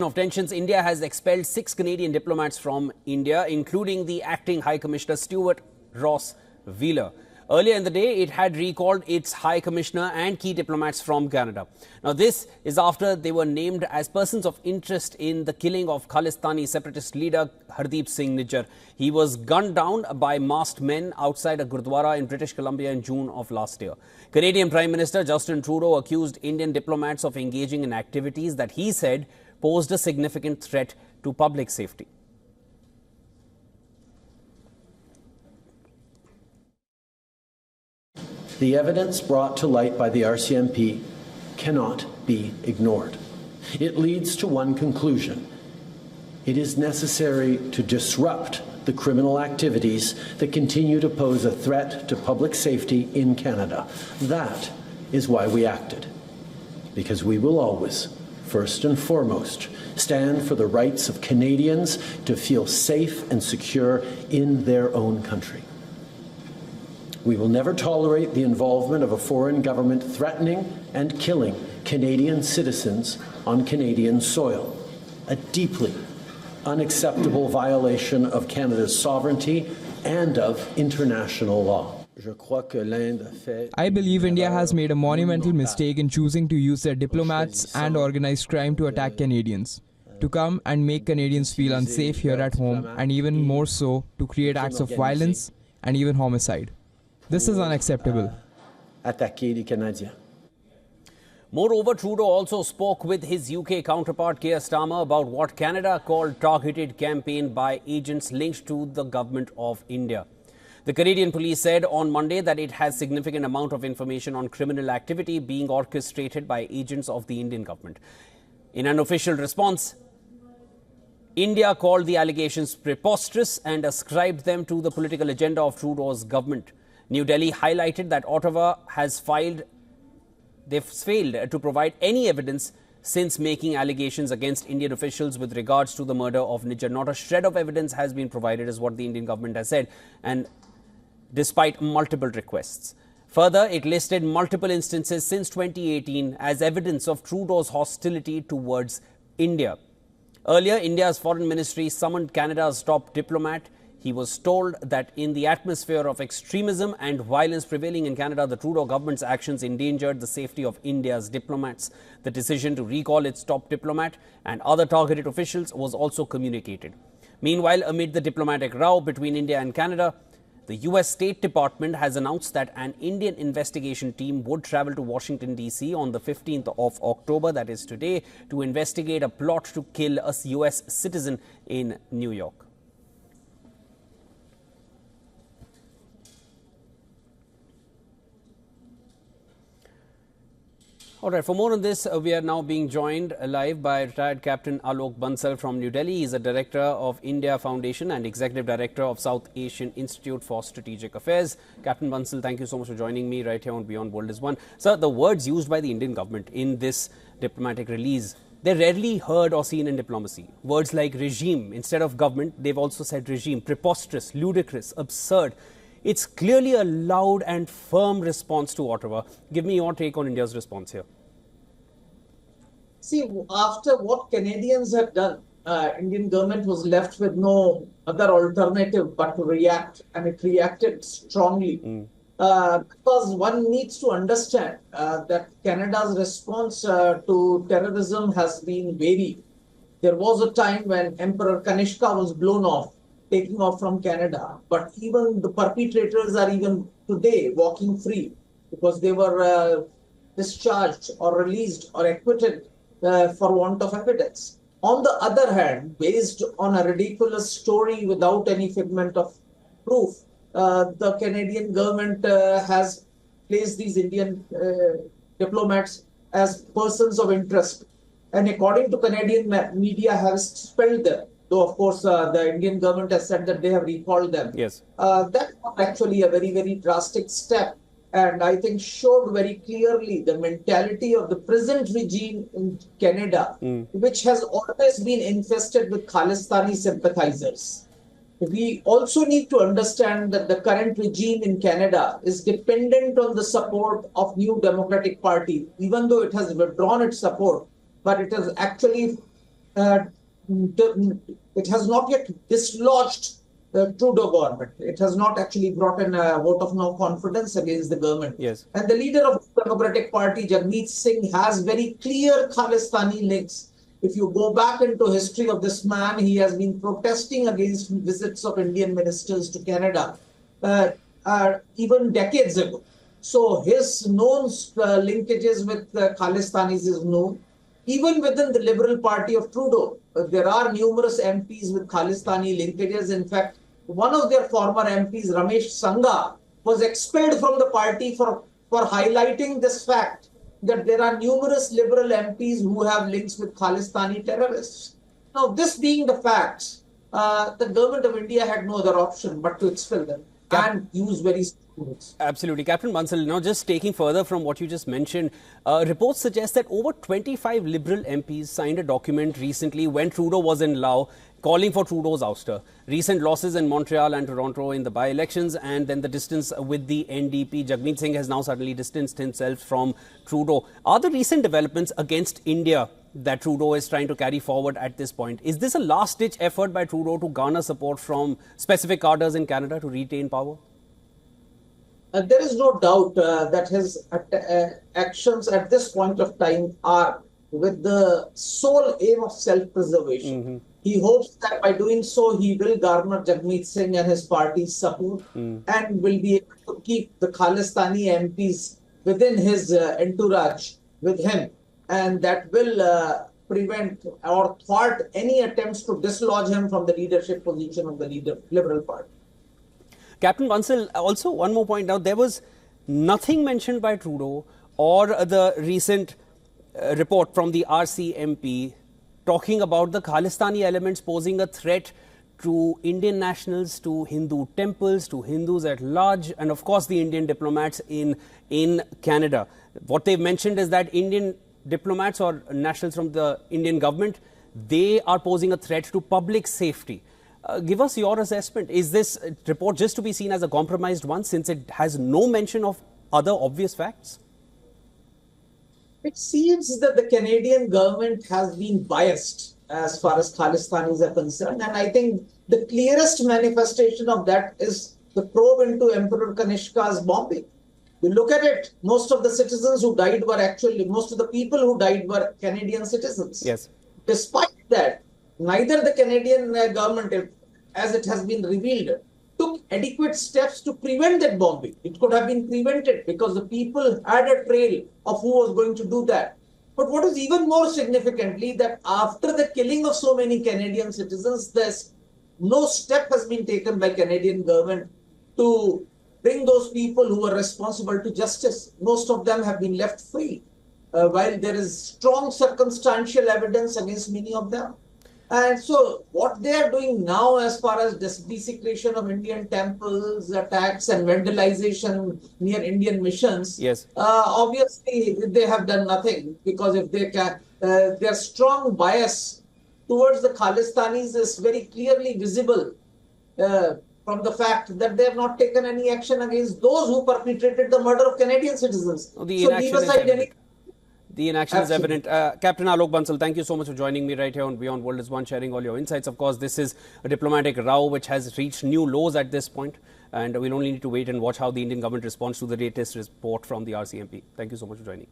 Of tensions, India has expelled 6 Canadian diplomats from India, including the acting High Commissioner Stuart Ross Wheeler. Earlier in the day, it had recalled its High Commissioner and key diplomats from Canada. Now, this is after they were named as persons of interest in the killing of Khalistani separatist leader Hardeep Singh Nijjar. He was gunned down by masked men outside a Gurdwara in British Columbia in June of last year. Canadian Prime Minister Justin Trudeau accused Indian diplomats of engaging in activities that he said posed a significant threat to public safety. The evidence brought to light by the RCMP cannot be ignored. It leads to one conclusion. It is necessary to disrupt the criminal activities that continue to pose a threat to public safety in Canada. That is why we acted, because we will always, first and foremost, stand for the rights of Canadians to feel safe and secure in their own country. We will never tolerate the involvement of a foreign government threatening and killing Canadian citizens on Canadian soil, a deeply unacceptable violation of Canada's sovereignty and of international law. I believe India has made a monumental mistake in choosing to use their diplomats and organized crime to attack Canadians, to come and make Canadians feel unsafe here at home, and even more so, to create acts of violence and even homicide. This is unacceptable. Moreover, Trudeau also spoke with his UK counterpart Keir Starmer about what Canada called targeted campaign by agents linked to the government of India. The Canadian police said on Monday that it has significant amount of information on criminal activity being orchestrated by agents of the Indian government. In an official response, India called the allegations preposterous and ascribed them to the political agenda of Trudeau's government. New Delhi highlighted that Ottawa has failed to provide any evidence since making allegations against Indian officials with regards to the murder of Nijjar. Not a shred of evidence has been provided, is what the Indian government has said, and despite multiple requests. Further, it listed multiple instances since 2018 as evidence of Trudeau's hostility towards India. Earlier, India's foreign ministry summoned Canada's top diplomat. He was told that in the atmosphere of extremism and violence prevailing in Canada, the Trudeau government's actions endangered the safety of India's diplomats. The decision to recall its top diplomat and other targeted officials was also communicated. Meanwhile, amid the diplomatic row between India and Canada, the US State Department has announced that an Indian investigation team would travel to Washington, D.C. on the 15th of October, that is today, to investigate a plot to kill a US citizen in New York. All right, for more on this, we are now being joined live by retired Captain Alok Bansal from New Delhi. He is a director of India Foundation and executive director of South Asian Institute for Strategic Affairs. Captain Bansal, thank you so much for joining me right here on Beyond World is One. Sir, the words used by the Indian government in this diplomatic release, they're rarely heard or seen in diplomacy. Words like regime instead of government, they've also said regime, preposterous, ludicrous, absurd. It's clearly a loud and firm response to Ottawa. Give me your take on India's response here. See, after what Canadians had done, Indian government was left with no other alternative but to react, and it reacted strongly. Because one needs to understand that Canada's response to terrorism has been varied. There was a time when Emperor Kanishka was blown off, taking off from Canada, but even the perpetrators are even today walking free because they were discharged or released or acquitted for want of evidence. On the other hand, based on a ridiculous story without any figment of proof, the Canadian government has placed these Indian diplomats as persons of interest, and according to Canadian media, have expelled them. Though, of course, the Indian government has said that they have recalled them. Yes. That's actually a very, very drastic step. And I think showed very clearly the mentality of the present regime in Canada, which has always been infested with Khalistani sympathizers. We also need to understand that the current regime in Canada is dependent on the support of New Democratic Party, even though it has withdrawn its support, but it has actually it has not yet dislodged the Trudeau government. It has not actually brought in a vote of no confidence against the government. Yes. And the leader of the Democratic Party, Jagmeet Singh, has very clear Khalistani links. If you go back into history of this man, he has been protesting against visits of Indian ministers to Canada even decades ago. So his known linkages with Khalistanis is known. Even within the Liberal Party of Trudeau, there are numerous MPs with Khalistani linkages. In fact, one of their former MPs, Ramesh Sangha, was expelled from the party for highlighting this fact that there are numerous Liberal MPs who have links with Khalistani terrorists. Now, this being the facts, the government of India had no other option but to expel them and use very strong words. Absolutely. Captain Bansal, now just taking further from what you just mentioned, reports suggest that over 25 Liberal MPs signed a document recently when Trudeau was in Laos calling for Trudeau's ouster. Recent losses in Montreal and Toronto in the by-elections and then the distance with the NDP. Jagmeet Singh has now suddenly distanced himself from Trudeau. Are the recent developments against India that Trudeau is trying to carry forward at this point, is this a last-ditch effort by Trudeau to garner support from specific cadres in Canada to retain power? There is no doubt that his actions at this point of time are with the sole aim of self-preservation. He hopes that by doing so, he will garner Jagmeet Singh and his party's support and will be able to keep the Khalistani MPs within his entourage with him. And that will prevent or thwart any attempts to dislodge him from the leadership position of the Liberal Party. Captain Bansal, also one more point. Now, there was nothing mentioned by Trudeau or the recent report from the RCMP talking about the Khalistani elements posing a threat to Indian nationals, to Hindu temples, to Hindus at large, and of course the Indian diplomats in Canada. What they've mentioned is that Indian diplomats or nationals from the Indian government, they are posing a threat to public safety. Give us your assessment. Is this report just to be seen as a compromised one since it has no mention of other obvious facts? It seems that the Canadian government has been biased as far as Khalistanis are concerned. And I think the clearest manifestation of that is the probe into Emperor Kanishka's bombing. You look at it, most of the citizens who died were most of the people who died were Canadian citizens. Yes. Despite that, neither the Canadian government, as it has been revealed, took adequate steps to prevent that bombing. It could have been prevented because the people had a trail of who was going to do that. But what is even more significantly that after the killing of so many Canadian citizens, no step has been taken by Canadian government to bring those people who were responsible to justice. Most of them have been left free, while there is strong circumstantial evidence against many of them. And so what they are doing now as far as desecration of Indian temples, attacks and vandalization near Indian missions, yes, obviously they have done nothing, because if they can, their strong bias towards the Khalistanis is very clearly visible from the fact that they have not taken any action against those who perpetrated the murder of Canadian citizens. The inaction is evident. Captain Alok Bansal, thank you so much for joining me right here on Beyond World is One, sharing all your insights. Of course, this is a diplomatic row which has reached new lows at this point, and we'll only need to wait and watch how the Indian government responds to the latest report from the RCMP. Thank you so much for joining.